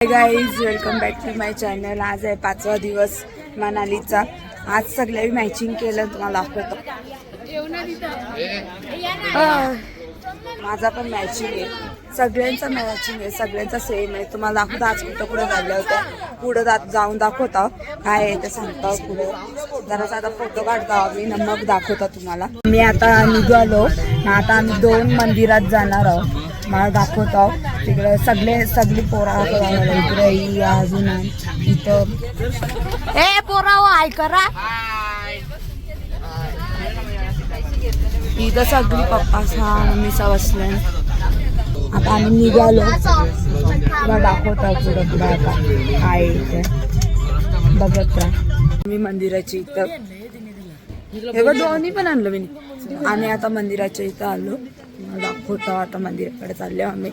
High guys, welcome back to my channel. आज आहे 5वा दिवस मनालीचा. आज सगळे मॅचिंग केलं तुम्हाला दाखवतो. माझा पण मॅचिंग आहे, सगळ्यांचा मॅचिंग आहे, सगळ्यांचा सेम आहे. तुम्हाला दाखवतो आज कुठं कुठं झालं होतं. पुढं जाऊन दाखवतो काय आहे ते सांगतो. पुढे जरासा आता फोटो काढतो आम्ही, मग दाखवतो तुम्हाला. मी आता निघालो, आता आम्ही 2 मंदिरात जाणार आहोत. मला दाखवतो तिकडे सगळी पोरा इकडे अजून इथं. ए पोरा हाय करा. इथं सगळी पप्पा मम्मीचा बसले. आता आम्ही निघालो, दाखवतो पुढं पुढं आता काय इथे बघत राहा. मी मंदिराच्या इथं हे बघ दोन्ही पण आणलं मी. आम्ही आता मंदिराच्या इथं आलो, दाखवतो. आता मंदिराकडे चालले आम्ही.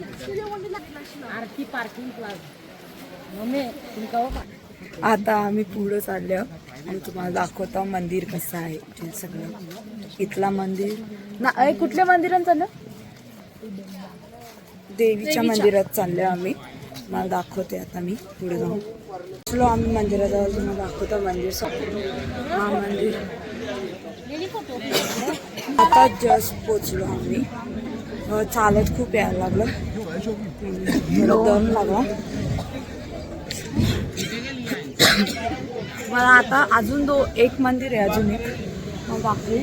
आता आम्ही पुढं चाललो आणि तुम्हाला दाखवतो मंदिर कसं आहे ते सगळं. इथला मंदिर ना कुठल्या मंदिरात चाललं? देवीच्या मंदिरात चाललो आम्ही. मला दाखवते आता मी पुढे जाऊन. चलो आम्ही मंदिरात जाऊ, तुम्हाला दाखवतो मंदिर. हा मंदिर आता जस्ट पोचलो आम्ही. चालत खूप यायला लागलं, दम लागला मला. आता अजून एक मंदिर आहे, अजून एक मग दाखवू.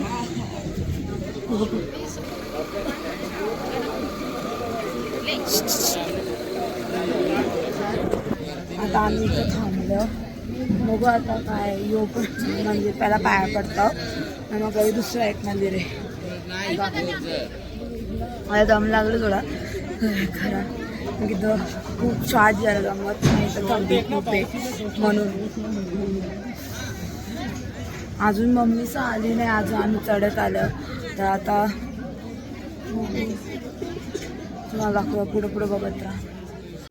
आता आम्ही इथं थांबलो, बघू आता काय यो पण मंदिर. पहिला पाया पडतं मग काही दुसरं एक मंदिर आहे. मला दम लागलं थोडा खरं, इथं खूप श्वास झाला जमत नाही, तर थंडी खूप आहे म्हणून. अजून मम्मीचं आली नाही, अजून आम्ही चढत आलं. तर आता तुम्हाला दाखवा, पुढं पुढं बघत राहा.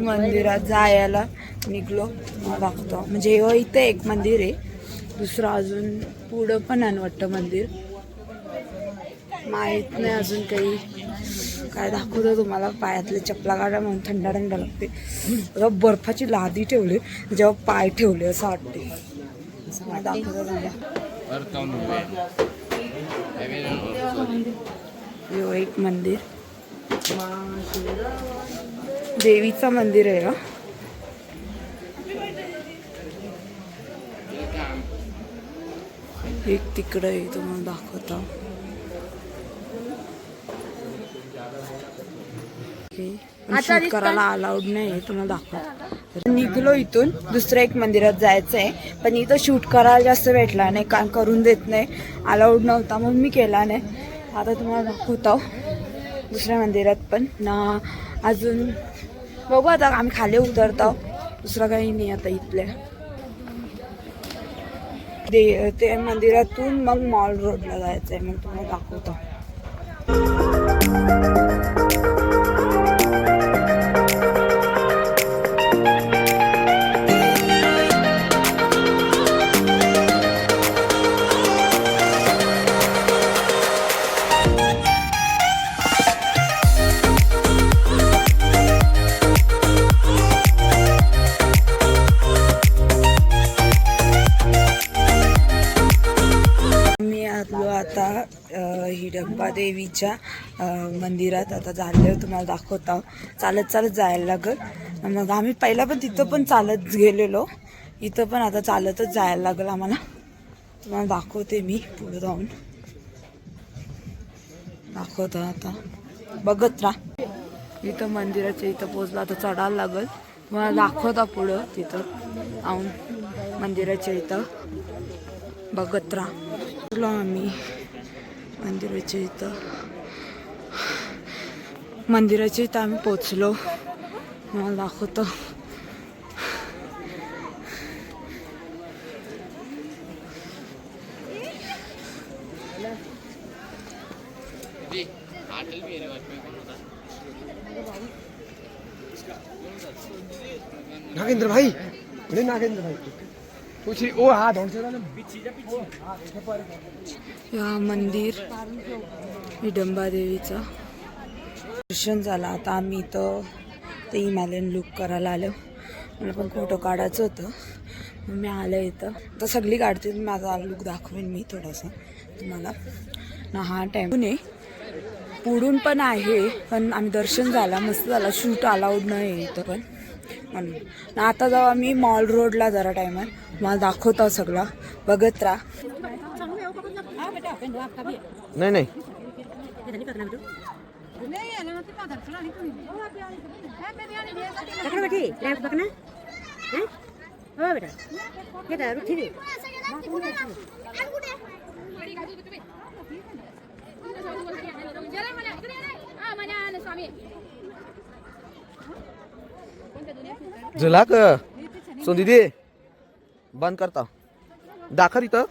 मंदिरात जायला निघलो, मला दाखवतो. म्हणजे इथं एक मंदिर आहे, दुसरं अजून पुढं पण आहे वाटतं मंदिर. माहीत नाही अजून काही. काय दाखवतो तुम्हाला. पायातले चपला काढा म्हणून थंड थंड लागते. बर्फाची लादी ठेवली, जेव्हा पाय ठेवले असं वाटते. असं दाखवतो तुम्हाला. एक मंदिर, देवीचं मंदिर आहे. एक तिकडं आहे, तुम्हाला दाखवतो. शूट करायला अलाउड नाही, तुम्हाला दाखवतो. निघलो इथून, दुसऱ्या एक मंदिरात जायचं आहे, पण इथं शूट करायला जास्त भेटला नाही, काम करून देत नाही, अलाउड नव्हता म्हणून मी केला नाही. आता तुम्हाला दाखवतो दुसऱ्या मंदिरात पण ना. अजून बघू आता आम्ही खाली उतरतो, दुसरं काही नाही आता इथल्या. ते मंदिरातून मग मॉल रोडला जायचं आहे, मग तुम्हाला दाखवतो. आता हिडंबा देवीच्या मंदिरात आता झालं, तुम्हाला दाखवतो. चालत चालत जायला लागल. मग आम्ही पहिला पण तिथं पण चालत गेलेलो, इथं पण आता चालतच जायला लागल आम्हाला. तुम्हाला दाखवते मी पुढे जाऊन, दाखवतो आता बघत राहा. इथं मंदिराच्या इथं पोचला, आता चढायला लागल. तुम्हाला दाखवता पुढं तिथं जाऊन मंदिराच्या इथं बघत राहा. आम्ही मंदिराच्या इथं आम्ही पोचलो, मला दाखवतो. नागेंद्र भाई, नागेंद्र भाई या मंदिर हिडंबा देवीचं दर्शन झालं. आता आम्ही इथं ते हिमालयन लुक करायला आलो. मला पण फोटो काढायचं होतं, मग मी आले इथं. तर सगळी काढते, माझा लुक दाखवेन मी थोडासा तुम्हाला ना. हा टाईम पुढून पण आहे, पण आम्ही दर्शन झाला, मस्त झाला. शूट अलाउड नाही इथं पण म्हणून ना. आता जाऊ आम्ही मॉल रोडला जरा टायमात, मला दाखवतो सगळं, बघत राहा. नाही नाही झला का सो दीदी बंद करता दाखा तिथं.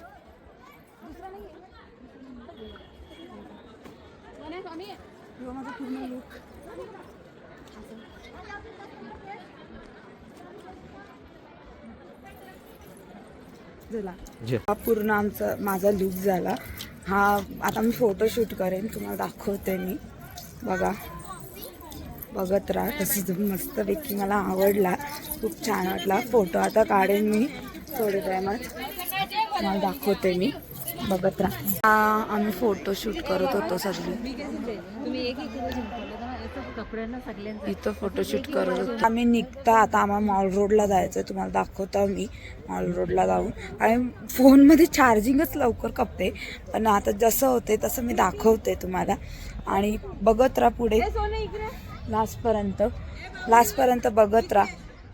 हा पूर्ण आमचा माझा लुक झाला. हा आता मी फोटोशूट करेन, तुम्हाला दाखवते मी. बघा, बघत राहा. तसंच मस्तपैकी मला आवडला, खूप छान वाटला. फोटो आता काढेन मी थोडे टायमात, मला दाखवते मी. बघत राहा. आम्ही फोटोशूट करत होतो सगळी इथं फोटोशूट करत होतो आम्ही. निघता आता आम्हाला मॉल रोडला जायचं, तुम्हाला दाखवतो मी मॉल रोडला जाऊन. आणि फोनमध्ये चार्जिंगच लवकर कपते, पण आता जसं होते तसं मी दाखवते तुम्हाला. आणि बघत राहा पुढे लास्टपर्यंत बघत राहा,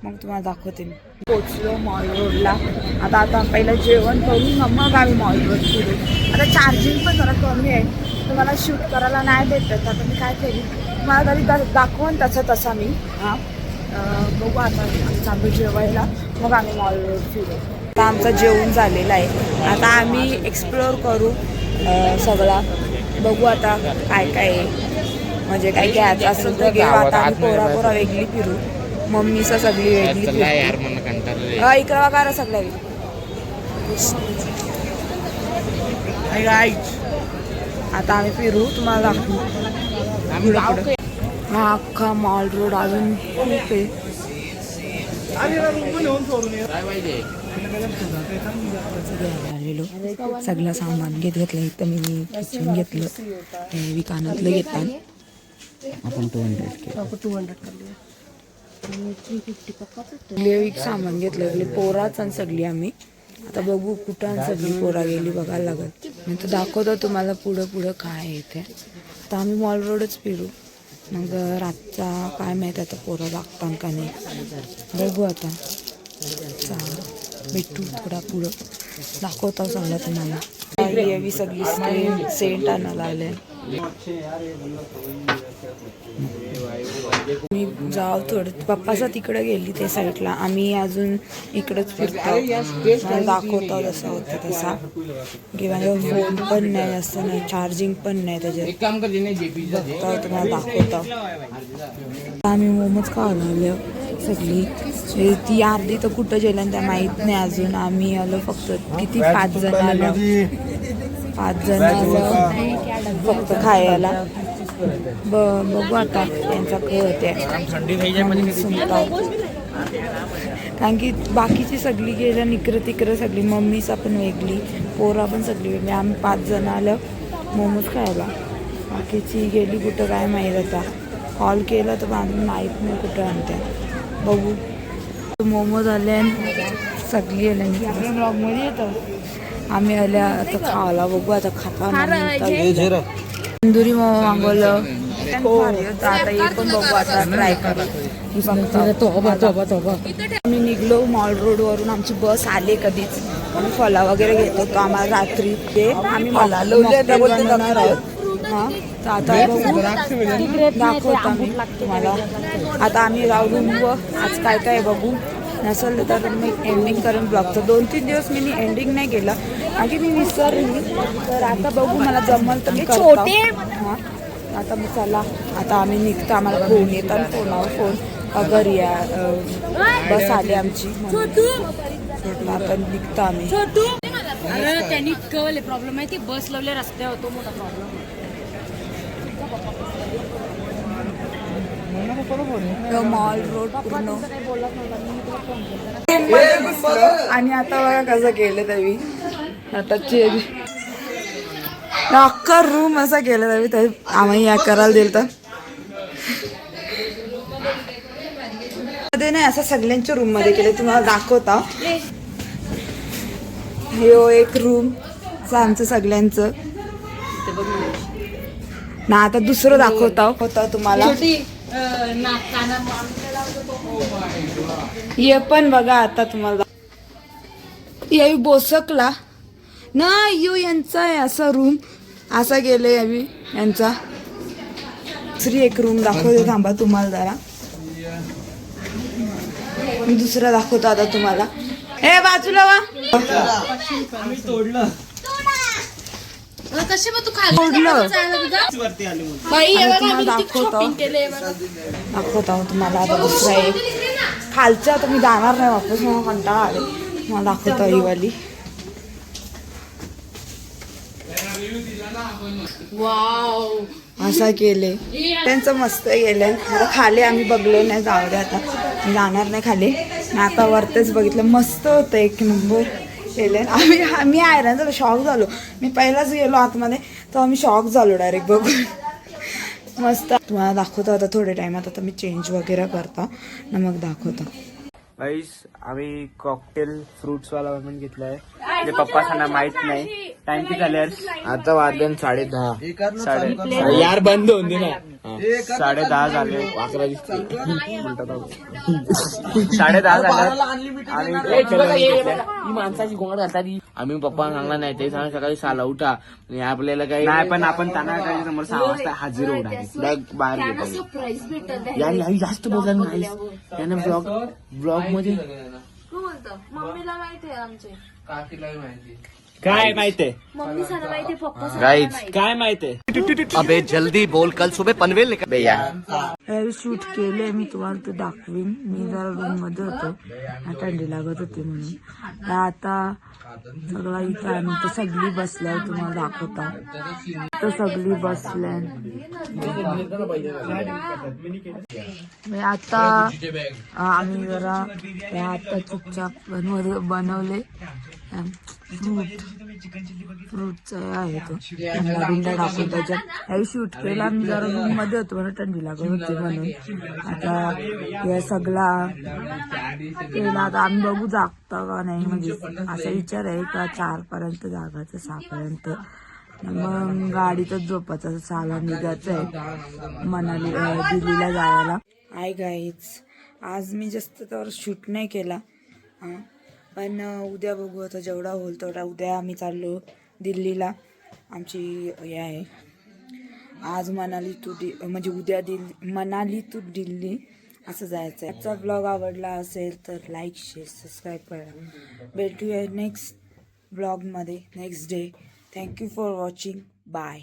मग तुम्हाला दाखवते मी. पोचलो मॉल रोडला. आता पहिलं जेवण करून मग आम्ही मॉल रोड फिरू. आता चार्जिंग पण जरा कमी आहे, तुम्हाला शूट करायला नाही भेटत. आता मी काय केली तुम्हाला तरी दाखवून तसा मी. बघू आता चालू जेवायला, मग आम्ही मॉल रोड फिरू. आता आमचं जेवण झालेलं आहे, आता आम्ही एक्सप्लोअर करू सगळा. बघू आता काय काय आहे, म्हणजे काय घ्यायचं असेल तर घेऊ. आता आम्ही पोरा वेगळी फिरू, मम्मीचं सगळी वेगळी फिरू. इकडं बघा सगळ्या. आता आम्ही फिरू, तुम्हाला दाखवू. हा अख्खा मॉल रोड अजून खूप आहे. आलेलो सगळं सामान घेतलं. इथं मी किचन घेतलं, विकानातलं घेतात. आपण 200 सामान घेतलं पोराच आणि सगळी आम्ही. आता बघू कुठं सगळी पोरा गेली बघायला लागत. मी तर दाखवतो तुम्हाला पुढं काय आहे इथे. आता आम्ही मॉल रोडच फिरू, मग रातचा काय माहीत आता पोरं लागतात का नाही, बघू. आता भेटू थोडा पुढं, दाखवतो सगळं तुम्हाला. सगळी सेंट आणायला आले. मी जाऊ थोडं, पप्पाचा तिकडे गेली त्या साईडला, आम्ही अजून इकडंच फिरतो. दाखवतो जसं होतं तसा. किंवा फोन पण नाही, असं नाही, चार्जिंग पण नाही त्याच्यात. बघतो तुम्हाला दाखवतो. आम्ही मोमोज खायला आलो सगळी. ती अर्धी तर कुठं गेलं त्या माहीत नाही अजून. आम्ही आलो फक्त किती 5 जण आलो फक्त खायला. बघू आता त्यांचा कळ होते, कारण की बाकीची सगळी गेलं इकडं सगळी. मम्मीचा पण वेगळी, पोरा पण सगळी वेगळी. आम्ही 5 जण आलं मोमोज खायला. बाकीची गेली कुठं काय माहीत. आता कॉल केला तर अजून माहीत नाही कुठं आणत्या. बघू. मोमोज आले आणि सगळी आले ब्लॉगमध्ये येतं. आम्ही आल्या आता खायला. बघू आता खाता. तंदुरी मोमो मागवलं, आता हे पण बघू, आता ट्राय करू. आम्ही निघलो मॉल रोड वरून. आमची बस आली कधीच. आम्ही फला वगैरे घेत होतो. आम्हाला रात्री ते आम्ही बनवणार आहोत. हां, तर आता बघू, दाखवतो आम्ही तुम्हाला. आता आम्ही राहू रूमवर. आज काय काय बघू, नसेल तर मी एंडिंग करेन ब्लॉगचं. 2-3 दिवस मी एंडिंग नाही केलं, आणखी मी विसरली. तर आता बघू, मला जमल तर मी छोटे. हां, आता मग चला, आता आम्ही निघतो. आम्हाला फोन येतात, फोनावर फोन घरी या, बस आली आमची. आता निघतो आम्ही. त्यांनी कळले प्रॉब्लेम आहे, ती बस लावल्या रस्त्यावर, तो मोठा प्रॉब्लेम. मॉल रोड पूर्ण मध्ये घुसलो आणि आता बघा कसं केलं तरी आता चेंज अख्खा रूम असा केला तरी आम्ही या करायला दिल तर मध्ये नाही असं सगळ्यांच्या रूम मध्ये केले तुम्हाला दाखवता. हे एक रूम असं आमचं सगळ्यांचं ना. आता दुसरं दाखवता होता तुम्हाला. हे पण बघा आता तुम्हाला ये बोसकला ना यो यांचा आहे असा रूम असा गेले यावी यांचा. दुसरी एक रूम दाखवते थांबा तुम्हाला जरा. मी दुसरा दाखवतो आता तुम्हाला. हे बाजूला वा तोडलं दाखवतो तुम्हाला आता दुसरा एक खालच्या आता मी जाणार नाही वापस मला कंटाळा आले. मला दाखवतो ही वाली. असा केले त्यांचं मस्त गेलंय. आता खाली आम्ही बघलो नाही जाऊ दे आता मी जाणार नाही खाली. आता वरतीच बघितलं मस्त होतं एक नंबर केले. आम्ही आयरन झालो शॉक झालो. मी पहिलाच गेलो आतमध्ये तर आम्ही शॉक झालो डायरेक्ट बघून. मस्त तुम्हाला दाखवतो आता थोडे टाइमात. आता मी चेंज वगैरे करता ना मग दाखवतो. गाईस आम्ही कॉकटेल फ्रुट्स वाला पण घेतलाय. ते पप्पा सांना माहित नाही. टाइम किती झाले आता वाजले 10:30. यार बंद होऊन दे ना. 10:30 झाले. 11 दिसते. 10:30 झाले ही माणसाची गोंगाट घालतात. आम्ही पप्पा सांगला नाही ते सांगा सकाळी 6ला उठा आणि आपल्याला काही नाही. पण आपण त्यांना काही समोर 6 वाजता हजर उडाली बाहेर घेतो. यार जास्त बोलला नाही त्याने ब्लॉग मध्ये काय माहितीये गाईज काय माहितीये. अबे जल्दी बोल कल सुबह पनवेल निकल बे यार. शूट केले मी तुम्हाला ते दाखवीन. मी जरा रूम मध्ये होतो थंडी लागत होती म्हणून. आता सगळा इथं आम्ही तर सगळी बसलाय तुम्हाला दाखवता. तर सगळी बसलाय. आता आम्ही जरा आता चुपचाप बनवले फ्रूटचं आहे तो बिंडा टाकून त्याच्यात शूट केला. आम्ही जरा रूम मध्ये होतो म्हणून थंडी लागत होती म्हणून. आता हे सगळा केला. आता आम्ही बघू जागता का नाही म्हणजे असा विचार आहे का 4 पर्यंत जागायचं 6 पर्यंत मग गाडीतच झोपायचं 6ला निघायचं आहे मनाली दिल्लीला जायला. हाय गाईज आज मी जास्त तर शूट नाही केला पण उद्या बघू आता जेवढा होईल तेवढा. उद्या आम्ही चाललो दिल्लीला. आमची हे आहे आज मनाली टू म्हणजे उद्या मनाली टू दिल्ली असं जायचं आहे. आजचा ब्लॉग आवडला असेल तर लाईक शेअर सबस्क्राईब करा. भेटूया नेक्स्ट ब्लॉगमध्ये next day. Thank you for watching. Bye.